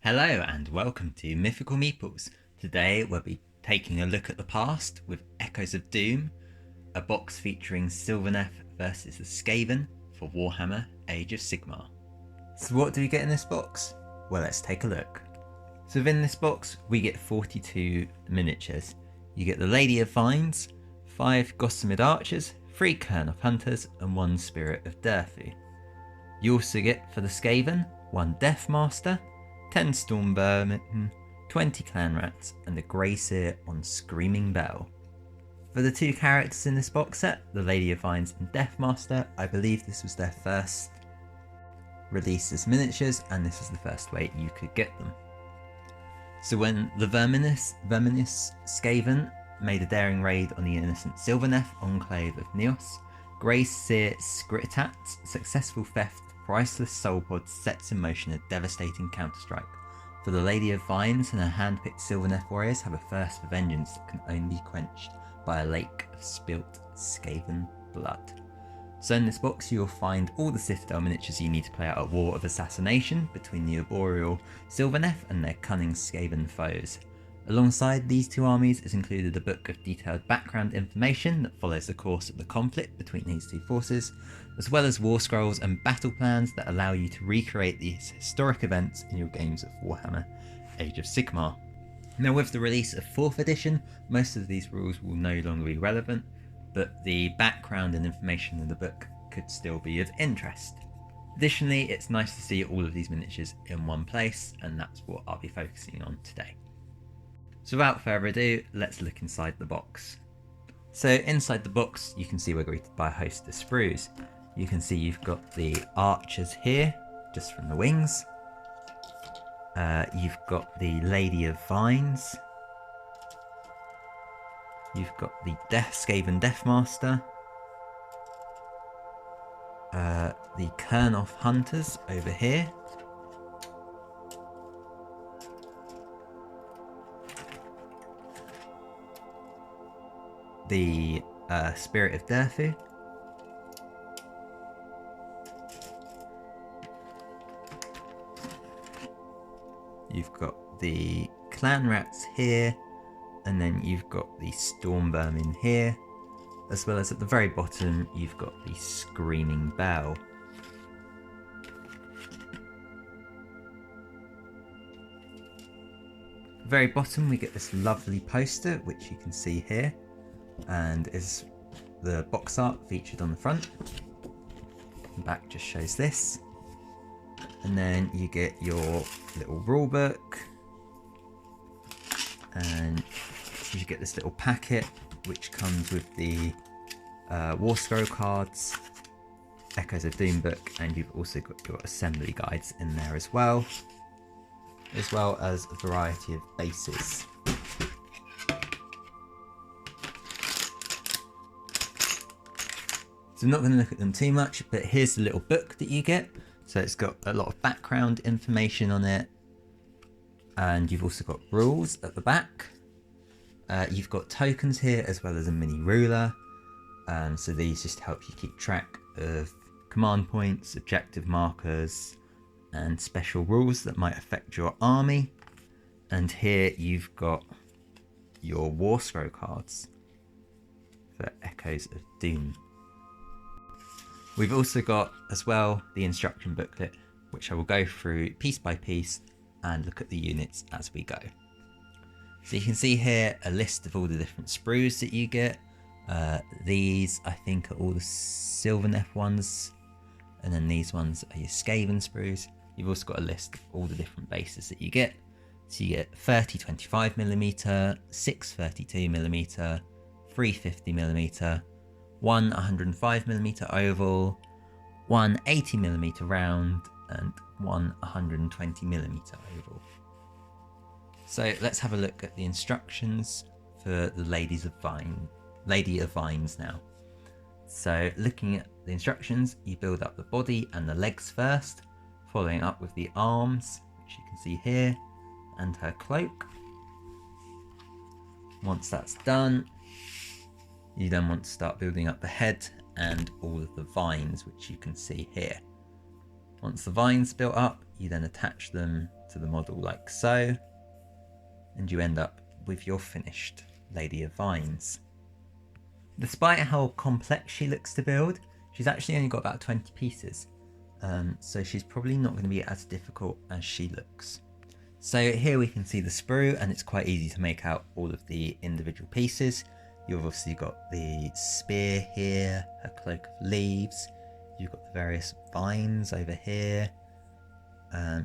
Hello and welcome to Mythical Meeples. Today we'll be taking a look at the past with Echoes of Doom, a box featuring Sylvaneth versus the Skaven for Warhammer Age of Sigmar. So what do we get in this box? Well, let's take a look. So within this box we get 42 miniatures. You get the Lady of Vines, 5 Gossamid Archers, 3 Kurnoth Hunters and 1 Spirit of Durthu. You also get for the Skaven 1 Deathmaster, 10 Stormvermin, 20 Clanrats and a Grey Seer on Screaming Bell. For the 2 characters in this box set, the Lady of Vines and Deathmaster, I believe this was their first release as miniatures and this is the first way you could get them. So when the verminous Skaven made a daring raid on the innocent Sylvaneth enclave of Neos, Grey Seer Skritat's successful theft of priceless soul pods sets in motion a devastating counterstrike. For the Lady of Vines and her hand-picked Sylvaneth warriors have a thirst for vengeance that can only be quenched by a lake of spilt Skaven blood. So in this box you will find all the Citadel miniatures you need to play out a war of assassination between the arboreal Sylvaneth and their cunning Skaven foes. Alongside these 2 armies is included a book of detailed background information that follows the course of the conflict between these 2 forces, as well as war scrolls and battle plans that allow you to recreate these historic events in your games of Warhammer Age of Sigmar. Now with the release of 4th edition, most of these rules will no longer be relevant, but the background and information in the book could still be of interest. Additionally, it's nice to see all of these miniatures in one place, and that's what I'll be focusing on today. So without further ado, let's look inside the box. So inside the box, you can see we're greeted by a host of sprues. You can see you've got the archers here, just from the wings. You've got the Lady of Vines. You've got the Skaven Deathmaster. The Kurnoth Hunters over here. The Spirit of Durthu. You've got the Clanrats here, and then you've got the Stormvermin here, as well as at the very bottom you've got the Screaming Bell. At the very bottom we get this lovely poster which you can see here, and is the box art featured on the front. The back just shows this, and then you get your little rule book, and you get this little packet which comes with the War Scroll cards, Echoes of Doom book, and you've also got your assembly guides in there as well as a variety of bases. So I'm not going to look at them too much, but here's the little book that you get. So it's got a lot of background information on it, and you've also got rules at the back. You've got tokens here as well as a mini ruler, so these just help you keep track of command points, objective markers and special rules that might affect your army. And here you've got your War Scroll cards for Echoes of Doom. We've also got as well the instruction booklet, which I will go through piece by piece and look at the units as we go. So you can see here a list of all the different sprues that you get. These I think are all the Sylvaneth ones, and then these ones are your Skaven sprues. You've also got a list of all the different bases that you get. So you get 30 25mm, 6 32mm, 3 50mm, 1 105mm oval, 1 80mm round, and 1 120mm oval. So let's have a look at the instructions for the Lady of Vines now. So looking at the instructions, you build up the body and the legs first, following up with the arms, which you can see here, and her cloak. Once that's done, you then want to start building up the head and all of the vines, which you can see here. Once the vine's built up, you then attach them to the model like so, and you end up with your finished Lady of Vines. Despite how complex she looks to build, she's actually only got about 20 pieces, so she's probably not going to be as difficult as she looks. So here we can see the sprue, and it's quite easy to make out all of the individual pieces. You've obviously got the spear here, her cloak of leaves, you've got the various vines over here.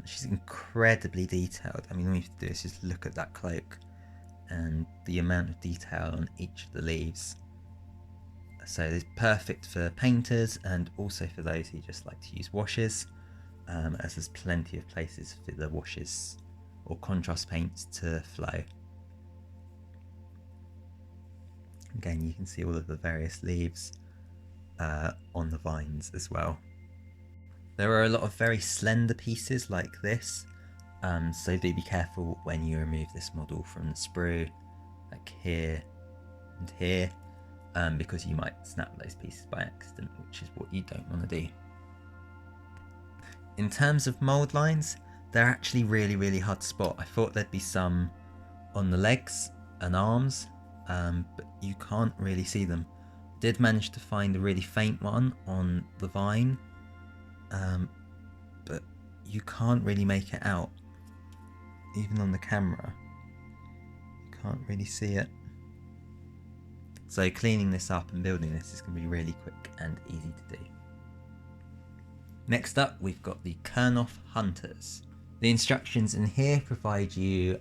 She's incredibly detailed. I mean, all you have to do is just look at that cloak and the amount of detail on each of the leaves. So it's perfect for painters and also for those who just like to use washes, as there's plenty of places for the washes or contrast paints to flow. Again, you can see all of the various leaves on the vines as well. There are a lot of very slender pieces like this, so do be careful when you remove this model from the sprue, like here and here, because you might snap those pieces by accident, which is what you don't want to do. In terms of mould lines, they're actually really hard to spot. I thought there'd be some on the legs and arms, but you can't really see them. Did manage to find a really faint one on the vine, but you can't really make it out. Even on the camera, you can't really see it. So cleaning this up and building this is going to be really quick and easy to do. Next up, we've got the Kurnoth Hunters. The instructions in here provide you,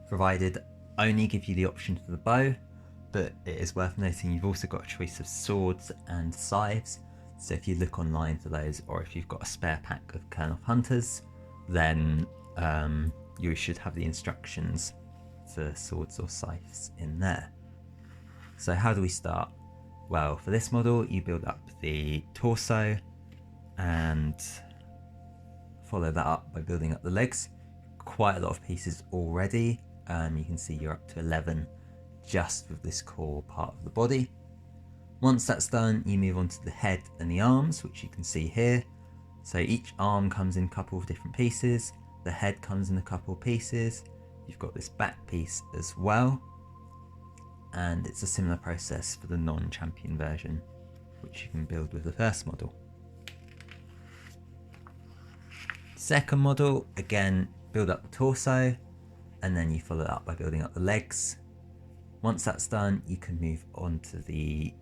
provided only give you the option for the bow, but it is worth noting you've also got a choice of swords and scythes. So if you look online for those, or if you've got a spare pack of Kurnoth Hunters, then you should have the instructions for swords or scythes in there. So how do we start? Well, for this model, you build up the torso and follow that up by building up the legs. Quite a lot of pieces already. You can see you're up to 11 just with this core part of the body. Once that's done, you move on to the head and the arms, which you can see here. So each arm comes in a couple of different pieces. The head comes in a couple of pieces. You've got this back piece as well. And it's a similar process for the non-champion version, which you can build with the first model. Second model, again, build up the torso, and then you follow it up by building up the legs. Once that's done, you can move on to the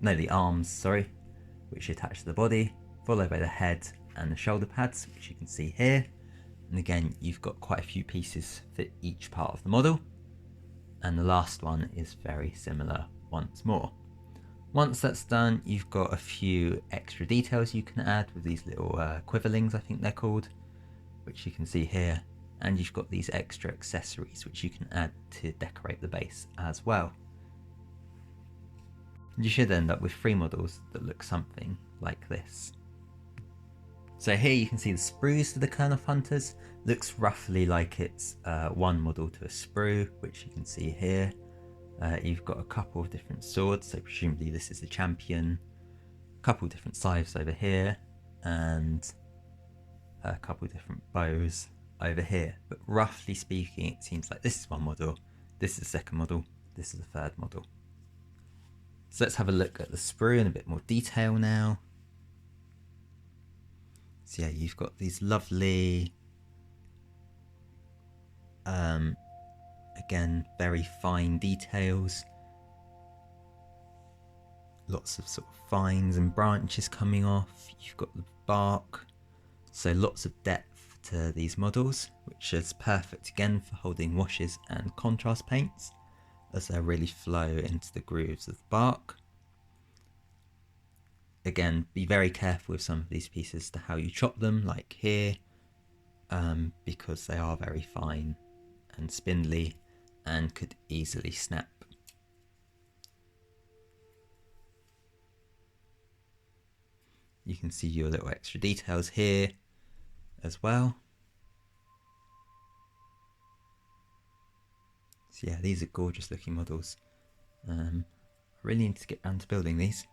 the arms, sorry, which you attach to the body, followed by the head and the shoulder pads, which you can see here. And again, you've got quite a few pieces for each part of the model. And the last one is very similar once more. Once that's done, you've got a few extra details you can add with these little quiverlings, I think they're called, which you can see here. And you've got these extra accessories which you can add to decorate the base as well. You should end up with 3 models that look something like this. So here you can see the sprues for the Kurnoth Hunters. Looks roughly like it's one model to a sprue, which you can see here. You've got a couple of different swords, so presumably this is the champion. A couple of different scythes over here, and a couple of different bows over here. But roughly speaking, it seems like this is one model, this is the second model, this is the third model. So let's have a look at the sprue in a bit more detail now. So yeah, you've got these lovely, again, very fine details. Lots of sort of vines and branches coming off. You've got the bark. So lots of depth to these models, which is perfect again for holding washes and contrast paints, as they really flow into the grooves of the bark. Again, be very careful with some of these pieces to how you chop them, like here, because they are very fine and spindly and could easily snap. You can see your little extra details here as well. So yeah, these are gorgeous looking models. I really need to get down to building these.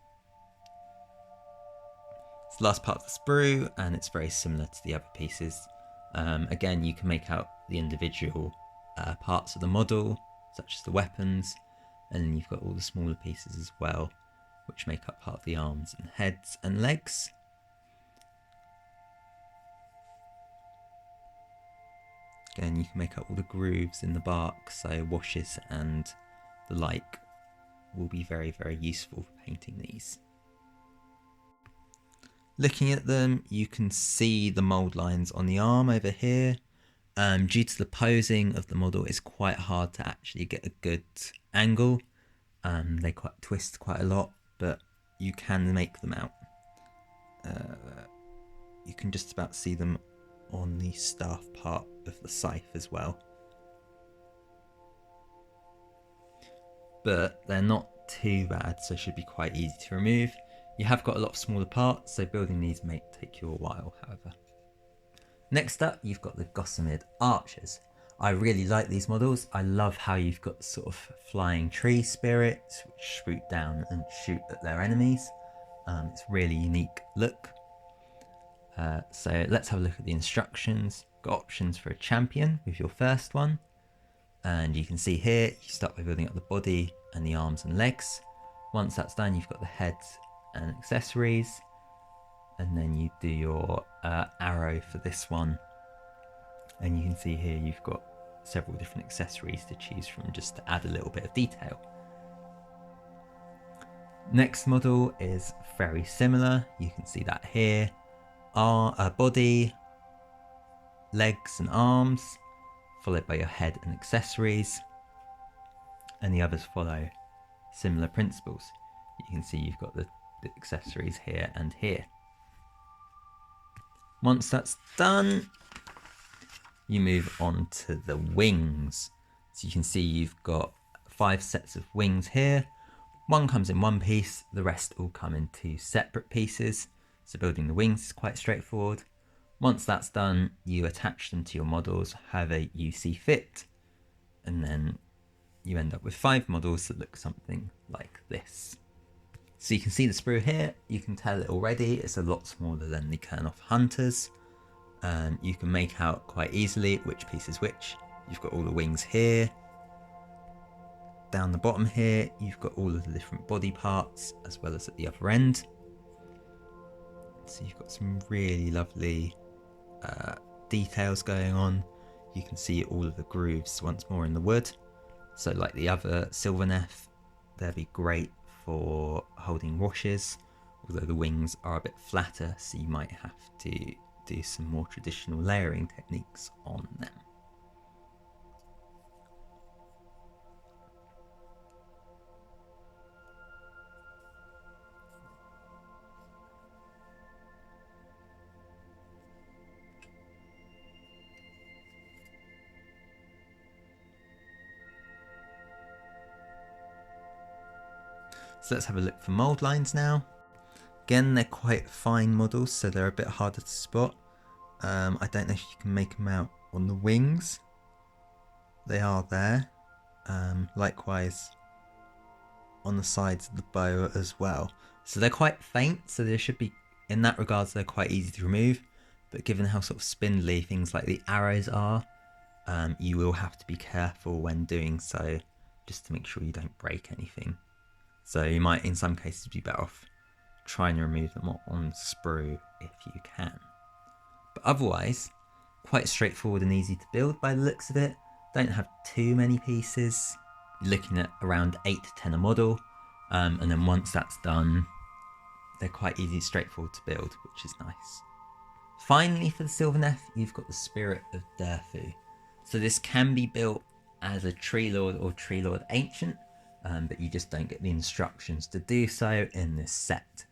So It's the last part of the sprue, and it's very similar to the other pieces. Again, you can make out the individual parts of the model, such as the weapons, and then you've got all the smaller pieces as well, which make up part of the arms and heads and legs. Again, you can make up all the grooves in the bark, so washes and the like will be very, very useful for painting these. Looking at them, you can see the mould lines on the arm over here. Due to the posing of the model, it's quite hard to actually get a good angle. They twist quite a lot, but you can make them out. You can just about see them on the staff part of the scythe as well. But they're not too bad, so should be quite easy to remove. You have got a lot of smaller parts, so building these may take you a while, however. Next up, you've got the Gossamid Archers. I really like these models. I love how you've got sort of flying tree spirits, which swoop down and shoot at their enemies. It's a really unique look. So let's have a look at the instructions. Got options for a champion with your first one. And you can see here, you start by building up the body and the arms and legs. Once that's done, you've got the heads and accessories. And then you do your arrow for this one. And you can see here you've got several different accessories to choose from just to add a little bit of detail. Next model is very similar. You can see that here. Body, legs and arms, followed by your head and accessories. And the others follow similar principles. You can see you've got the accessories here and here. Once that's done, you move on to the wings. So you can see you've got 5 sets of wings here. One comes in one piece, the rest all come in 2 separate pieces. So building the wings is quite straightforward. Once that's done, you attach them to your models however you see fit. And then you end up with 5 models that look something like this. So you can see the sprue here, you can tell it already, it's a lot smaller than the Kurnoth Hunters. You can make out quite easily which piece is which. You've got all the wings here. Down the bottom here, you've got all of the different body parts as well as at the other end. So you've got some really lovely details going on. You can see all of the grooves once more in the wood. So like the other Sylvaneth, they'll be great for holding washes, although the wings are a bit flatter, so you might have to do some more traditional layering techniques on them. So let's have a look for mould lines now. Again, they're quite fine models, so they're a bit harder to spot. I don't know if you can make them out on the wings. They are there. Likewise on the sides of the bow as well. So they're quite faint, so they should be, in that regards, they're quite easy to remove. But given how sort of spindly things like the arrows are, you will have to be careful when doing so, just to make sure you don't break anything. So you might, in some cases, be better off trying to remove them on sprue if you can. But otherwise, quite straightforward and easy to build by the looks of it. Don't have too many pieces. You're looking at around 8 to 10 a model. And then once that's done, they're quite easy, straightforward to build, which is nice. Finally, for the Sylvaneth, you've got the Spirit of Durthu. So this can be built as a Tree Lord or Tree Lord Ancient, but you just don't get the instructions to do so in this set.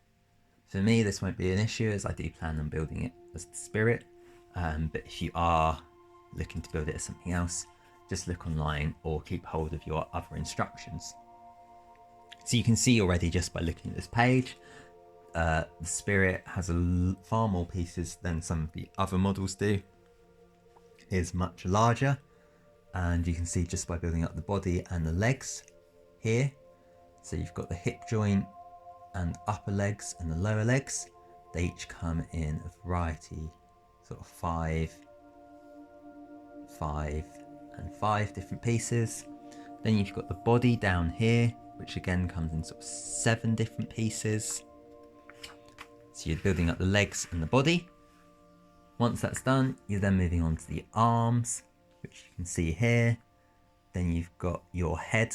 For me, this won't be an issue, as I do plan on building it as the Spirit, but if you are looking to build it as something else, just look online or keep hold of your other instructions. So you can see already just by looking at this page, the Spirit has far more pieces than some of the other models do. It is much larger, and you can see just by building up the body and the legs here. So you've got the hip joint and upper legs and the lower legs. They each come in a variety, sort of 5, 5 and 5 different pieces. Then you've got the body down here, which again comes in sort of 7 different pieces. So you're building up the legs and the body. Once that's done, you're then moving on to the arms, which you can see here. Then you've got your head,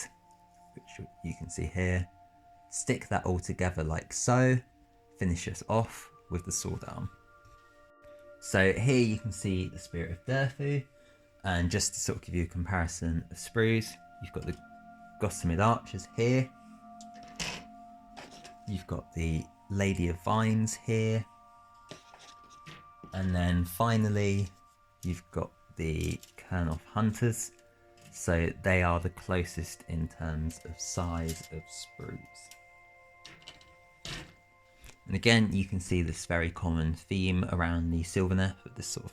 which you can see here. Stick that all together like so. Finish us off with the sword arm. So here you can see the Spirit of Durthu, and just to sort of give you a comparison of sprues, you've got the Gossamid Archers here. You've got the Lady of Vines here. And then finally, you've got the Kurnoth Hunters. So they are the closest in terms of size of sprues. And again, you can see this very common theme around the Sylvaneth, with this sort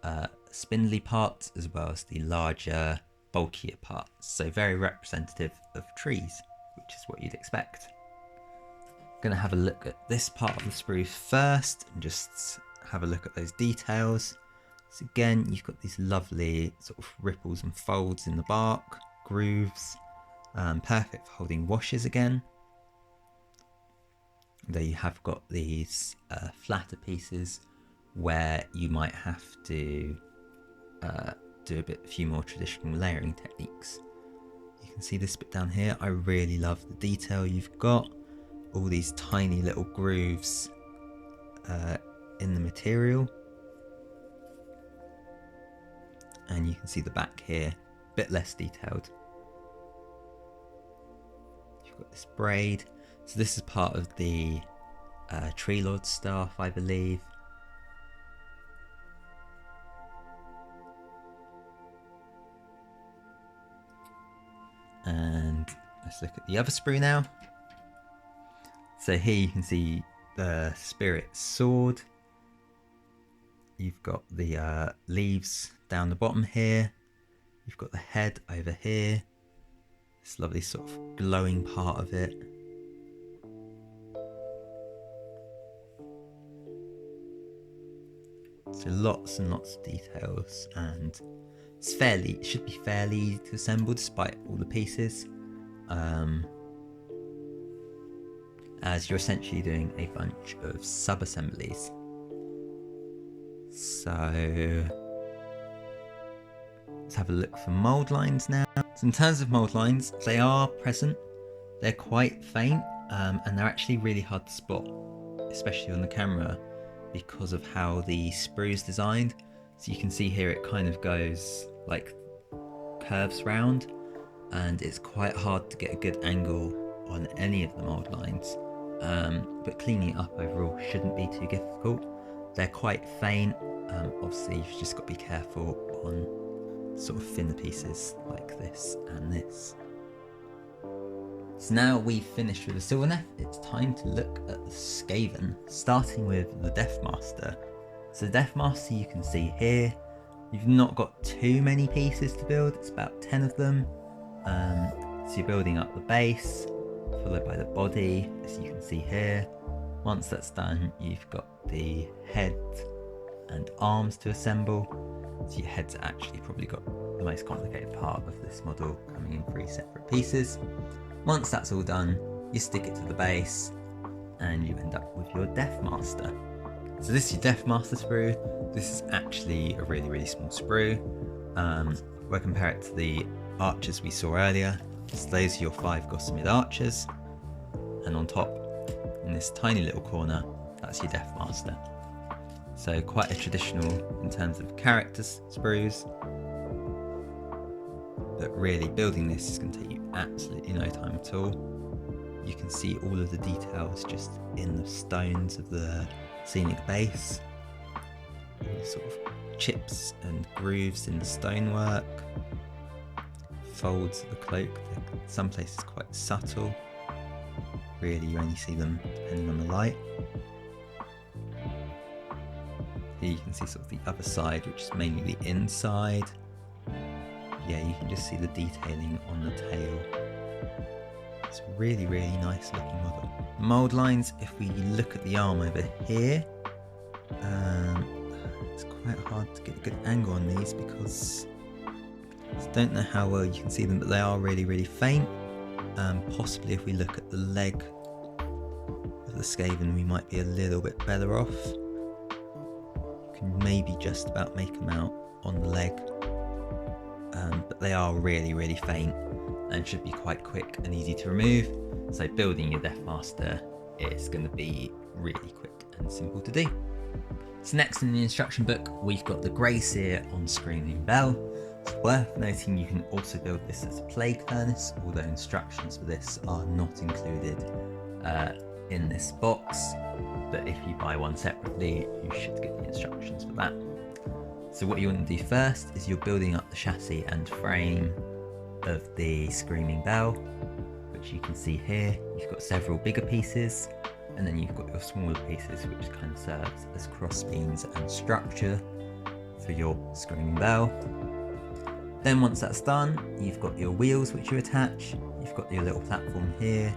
of spindly parts as well as the larger, bulkier parts. So very representative of trees, which is what you'd expect. I'm going to have a look at this part of the sprue first and just have a look at those details. So again, you've got these lovely sort of ripples and folds in the bark, grooves, perfect for holding washes again. There you have got these flatter pieces where you might have to do a few more traditional layering techniques. You can see this bit down here. I really love the detail you've got. All these tiny little grooves in the material. And you can see the back here, a bit less detailed. You've got this braid. So this is part of the Tree Lord staff, I believe. And let's look at the other sprue now. So here you can see the Spirit Sword. You've got the leaves down the bottom here. You've got the head over here. This lovely sort of glowing part of it. So lots and lots of details, and it should be fairly easy to assemble despite all the pieces, as you're essentially doing a bunch of sub-assemblies. So let's have a look for mould lines now. So in terms of mould lines, they are present. They're quite faint, and they're actually really hard to spot, especially on the camera, because of how the sprue is designed. So you can see here it kind of goes like curves round, and it's quite hard to get a good angle on any of the mould lines. But cleaning it up overall shouldn't be too difficult. They're quite faint. Obviously you've just got to be careful on sort of thinner pieces like this and this. So now we've finished with the Sylvaneth, it's time to look at the Skaven, starting with the Deathmaster. So the Deathmaster you can see here, you've not got too many pieces to build, it's about 10 of them. So you're building up the base, followed by the body, as you can see here. Once that's done, you've got the head and arms to assemble. So your head's actually probably got the most complicated part of this model, coming in 3 separate pieces. Once that's all done, you stick it to the base and you end up with your Deathmaster. So this is your Deathmaster sprue. This is actually a really, really small sprue. We'll compare it to the archers we saw earlier. So those are your 5 Gossamid Archers. And on top, in this tiny little corner, that's your Deathmaster. So quite a traditional in terms of characters sprues. But really, building this is going to take you absolutely no time at all. You can see all of the details just in the stones of the scenic base. All the sort of chips and grooves in the stonework. Folds of the cloak, they're some places quite subtle. Really, you only see them depending on the light. Here you can see sort of the other side, which is mainly the inside. Yeah, you can just see the detailing on the tail. It's a really nice looking model. Mould lines, if we look at the arm over here, it's quite hard to get a good angle on these because I don't know how well you can see them, but they are really faint. Possibly if we look at the leg of the Skaven, we might be a little bit better off. You can maybe just about make them out on the leg, but they are really faint and should be quite quick and easy to remove. So building your Deathmaster is going to be really quick and simple to do. So next in the instruction book, we've got the Grey Seer on Screaming Bell. It's worth noting you can also build this as a Plague Furnace, although instructions for this are not included in this box, but if you buy one separately, you should get the instructions for that. So what you want to do first is you're building up the chassis and frame of the Screaming Bell, which you can see here. You've got several bigger pieces, and then you've got your smaller pieces, which kind of serves as crossbeams and structure for your Screaming Bell. Then once that's done, you've got your wheels which you attach, you've got your little platform here,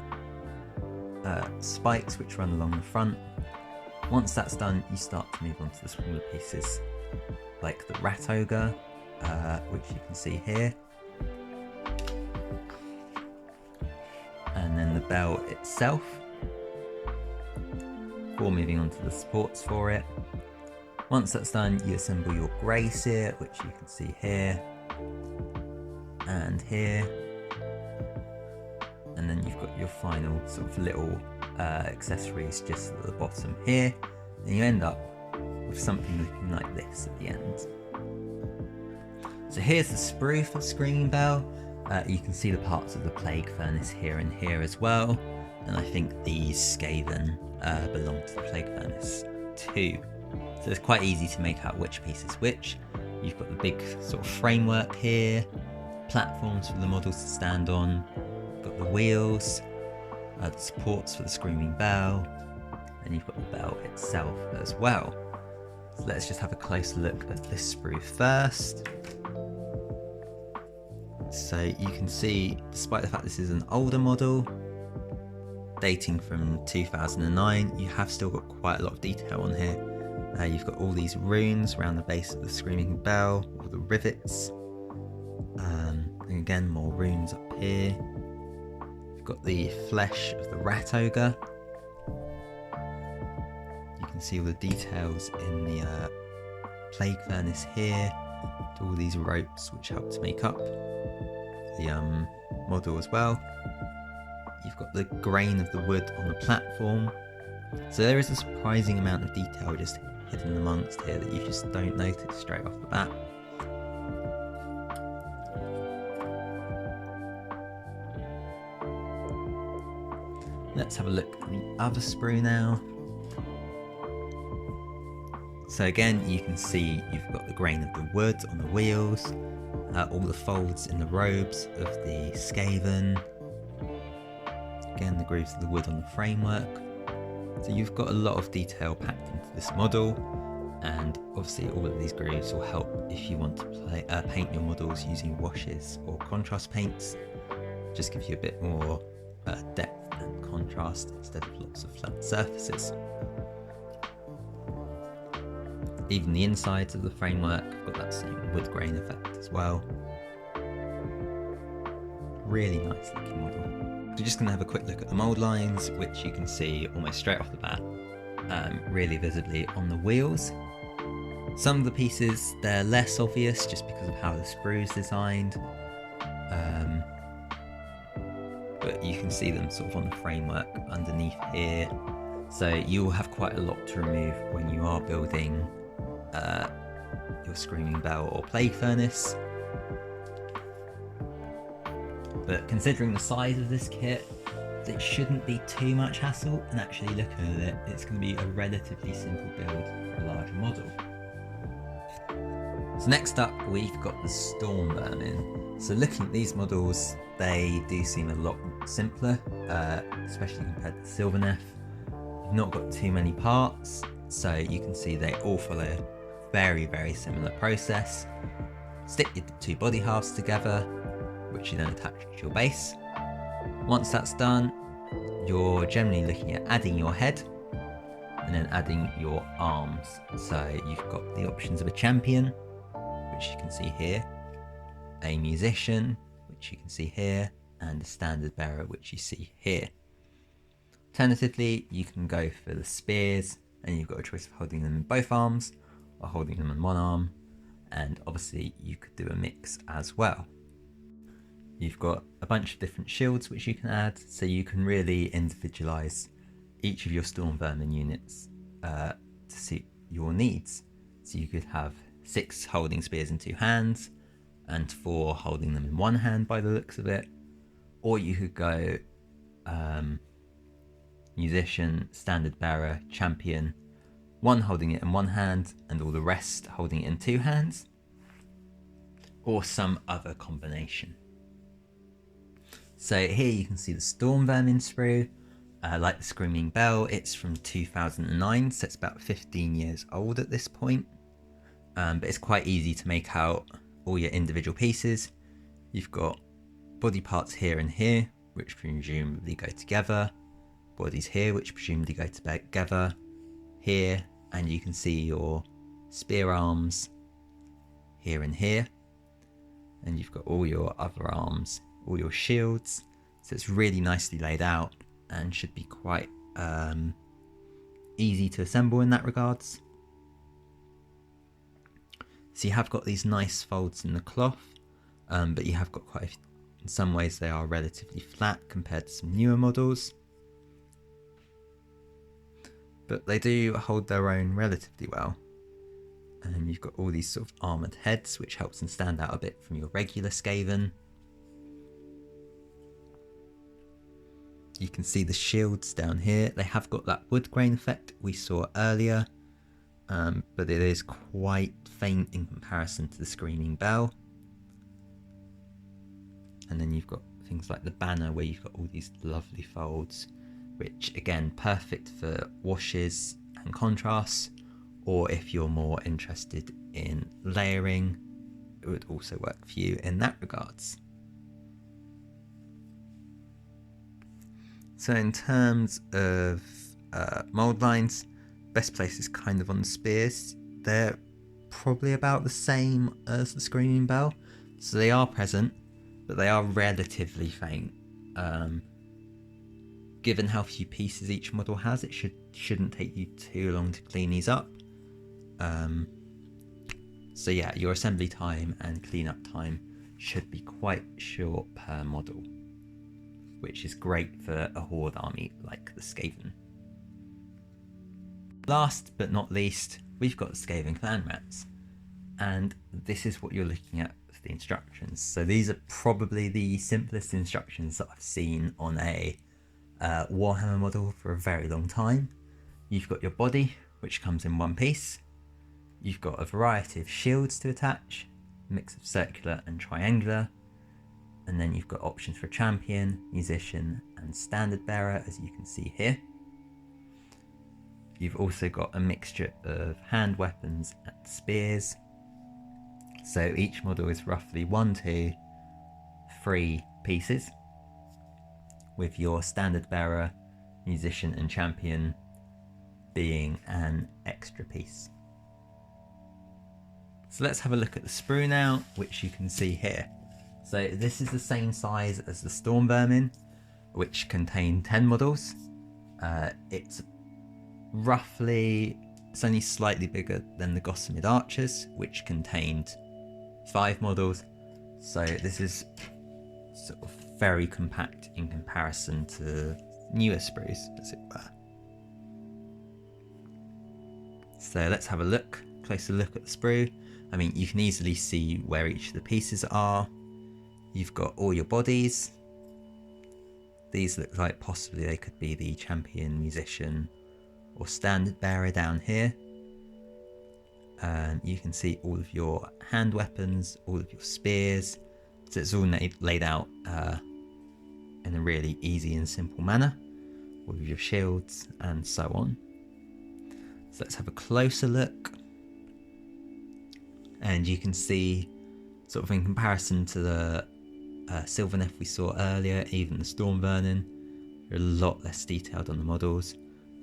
spikes which run along the front. Once that's done, you start to move on to the smaller pieces, like the Rat Ogre, which you can see here. And then the bell itself, before moving on to the supports for it. Once that's done, you assemble your Grey Seer, which you can see here and here. And then you've got your final sort of little accessories just at the bottom here. And you end up with something looking like this at the end. So here's the sprue for Screaming Bell. You can see the parts of the Plague Furnace here and here as well. And I think these Skaven belong to the Plague Furnace too. So it's quite easy to make out which piece is which. You've got the big sort of framework here, platforms for the models to stand on, you've got the wheels, the supports for the Screaming Bell, and you've got the bell itself as well. So let's just have a closer look at this sprue first. So you can see, despite the fact this is an older model, dating from 2009, you have still got quite a lot of detail on here. You've got all these runes around the base of the Screaming Bell, all the rivets, and again more runes up here. You've got the flesh of the Rat Ogre. You can see all the details in the Plague Furnace here, to all these ropes which help to make up the model as well. You've got the grain of the wood on the platform. So there is a surprising amount of detail just hidden amongst here that you just don't notice straight off the bat. Let's have a look at the other sprue now. So again, you can see you've got the grain of the wood on the wheels, all the folds in the robes of the Skaven. Again, the grooves of the wood on the framework. So you've got a lot of detail packed into this model, and obviously all of these grooves will help if you want to paint your models using washes or contrast paints. Just gives you a bit more depth and contrast instead of lots of flat surfaces. Even the insides of the framework have got that same wood grain effect as well. Really nice looking model. We're just going to have a quick look at the mould lines, which you can see almost straight off the bat, really visibly on the wheels. Some of the pieces, they're less obvious just because of how the sprue is designed, but you can see them sort of on the framework underneath here. So you will have quite a lot to remove when you are building your Screaming Bell or Plague Furnace. But considering the size of this kit, it shouldn't be too much hassle, and actually looking at it, it's going to be a relatively simple build for a larger model. So next up, we've got the Stormvermin. So looking at these models, they do seem a lot simpler, especially compared to Sylvaneth. You've not got too many parts, so you can see they all follow a very similar process. Stick your two body halves together, which you then attach to your base. Once that's done, you're generally looking at adding your head and then adding your arms. So you've got the options of a champion, which you can see here, a musician, which you can see here, and a standard bearer, which you see here. Alternatively, you can go for the spears, and you've got a choice of holding them in both arms or holding them in one arm, and obviously you could do a mix as well. You've got a bunch of different shields which you can add, so you can really individualize each of your Stormvermin units to suit your needs. So you could have 6 holding spears in 2 hands and 4 holding them in 1 hand by the looks of it, or you could go musician, standard bearer, champion, 1 holding it in 1 hand and all the rest holding it in 2 hands, or some other combination. So here you can see the Stormvermin sprue, like the Screaming Bell. It's from 2009, so it's about 15 years old at this point, but it's quite easy to make out all your individual pieces. You've got body parts here and here, which presumably go together, bodies here which presumably go together here, and you can see your spear arms here and here, and you've got all your other arms, all your shields, so it's really nicely laid out and should be quite easy to assemble in that regards. So you have got these nice folds in the cloth, but you have got quite in some ways they are relatively flat compared to some newer models, but they do hold their own relatively well. And you've got all these sort of armoured heads, which helps them stand out a bit from your regular Skaven. You can see the shields down here. They have got that wood grain effect we saw earlier, but it is quite faint in comparison to the Screaming Bell. And then you've got things like the banner, where you've got all these lovely folds, which again, perfect for washes and contrasts, or if you're more interested in layering, it would also work for you in that regards. So in terms of mould lines, best place is kind of on the spears. They're probably about the same as the Screaming Bell, so they are present, but they are relatively faint. Given how few pieces each model has, it shouldn't take you too long to clean these up. So yeah, your assembly time and cleanup time should be quite short per model, which is great for a horde army like the Skaven. Last but not least, we've got the Skaven Clanrats, and this is what you're looking at for the instructions. So these are probably the simplest instructions that I've seen on a Warhammer model for a very long time. You've got your body, which comes in 1 piece. You've got a variety of shields to attach, a mix of circular and triangular, and then you've got options for champion, musician, and standard bearer, as you can see here. You've also got a mixture of hand weapons and spears. So each model is roughly 1, 2, 3 pieces, with your standard bearer, musician, and champion being an extra piece. So let's have a look at the sprue now, which you can see here. So this is the same size as the Stormvermin, which contain 10 models. It's only slightly bigger than the Gossamid Archers, which contained 5 models. So this is sort of very compact in comparison to newer sprues, as it were. So let's have a closer look at the sprue. I mean, you can easily see where each of the pieces are. You've got all your bodies. These look like possibly they could be the champion, musician, or standard bearer down here. You can see all of your hand weapons, all of your spears. So it's all laid out in a really easy and simple manner, all of your shields and so on. So let's have a closer look. And you can see, sort of in comparison to the Sylvaneth we saw earlier, even the Stormvermin, are a lot less detailed on the models.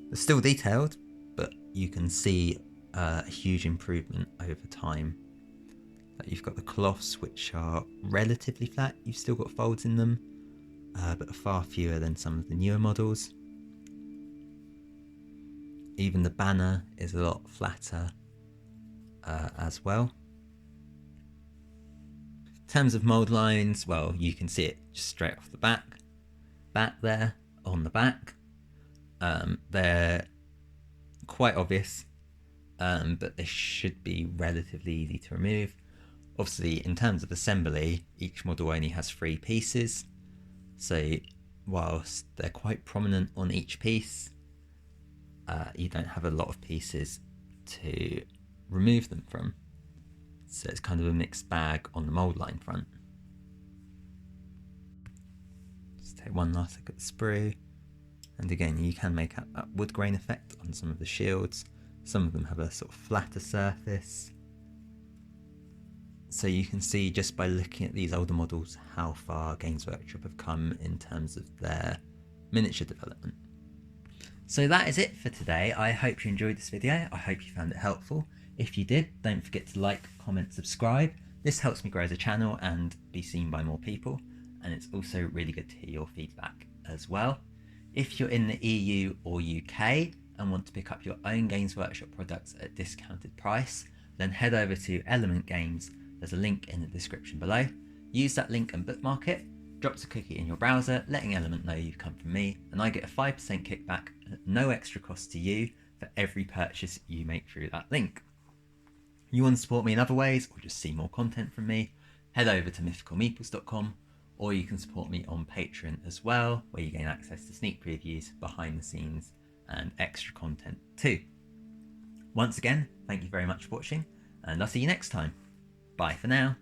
They're still detailed, but you can see a huge improvement over time. Like you've got the cloths, which are relatively flat. You've still got folds in them, but far fewer than some of the newer models. Even the banner is a lot flatter as well. In terms of mould lines, well, you can see it just straight off the back there on the back. They're quite obvious, but they should be relatively easy to remove. Obviously, in terms of assembly, each model only has 3 pieces, so whilst they're quite prominent on each piece, you don't have a lot of pieces to remove them from. So it's kind of a mixed bag on the mould line front. Just take one last look at the sprue. And again, you can make out that wood grain effect on some of the shields. Some of them have a sort of flatter surface. So you can see just by looking at these older models how far Games Workshop have come in terms of their miniature development. So that is it for today. I hope you enjoyed this video. I hope you found it helpful. If you did, don't forget to like, comment, subscribe. This helps me grow as a channel and be seen by more people. And it's also really good to hear your feedback as well. If you're in the EU or UK and want to pick up your own Games Workshop products at a discounted price, then head over to Element Games. There's a link in the description below. Use that link and bookmark it. Drops a cookie in your browser, letting Element know you've come from me, and I get a 5% kickback at no extra cost to you for every purchase you make through that link. You want to support me in other ways, or just see more content from me, head over to mythicalmeeples.com, or you can support me on Patreon as well, where you gain access to sneak previews, behind the scenes, and extra content too. Once again, thank you very much for watching, and I'll see you next time. Bye for now.